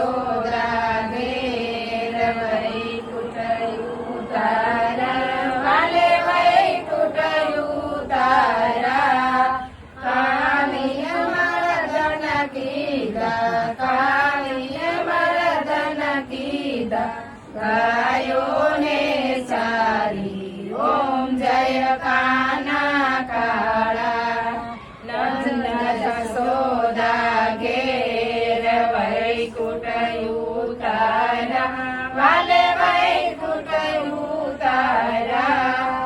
જશોદા ઘેર વૈકુંઠયું તારા વાલે વૈકુંઠયું તારા કાલિય મરદન કીધા કાલિય મરદન કીધા ગાયો ને સારી ઓમ જય કાના કાળા નંદ જશોદા ઘેર વૈકુંઠયું તારા વાલે વૈકુંઠયું તારા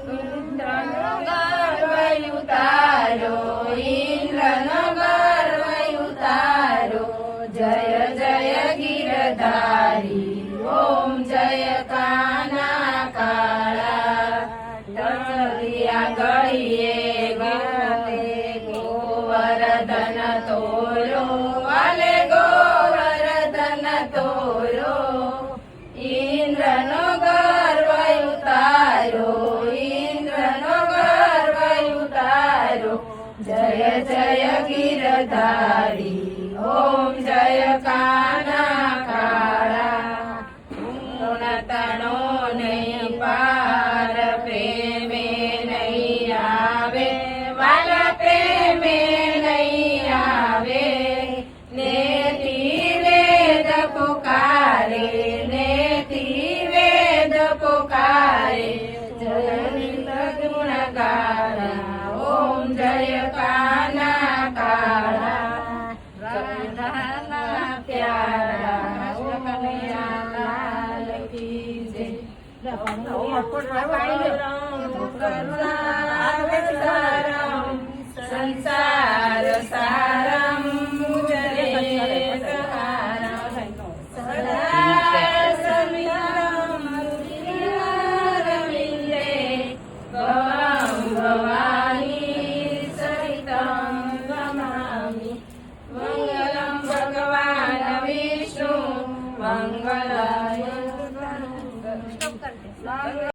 ઇન્દ્રનો ગર્વ ઉતારો ઇન્દ્રનો ગર્વ ઉતારો જય જય ગિરધારી ઓમ જય કાના કાળા તળિયા ગળીએ ગાતે ગોવર્ધન તોરો વાલે ગોવર્ધન તોરો ઇન્દ્રનો ગર્વ ઉતારો ઇન્દ્રનો ગર્વ ઉતારો જય જય ગિરધારી ઓમ જય કાના કાળા તણો નહીં પાર પ્રેમે નહીં આવે વાલા પ્રેમે નહીં આવે નેતી વેદ પુકારે નેતી વેદ પુકારે જય ગુણ ગાળા ઓમ જય કાના કાળા રાધાના પ્યારા સંસાર સારા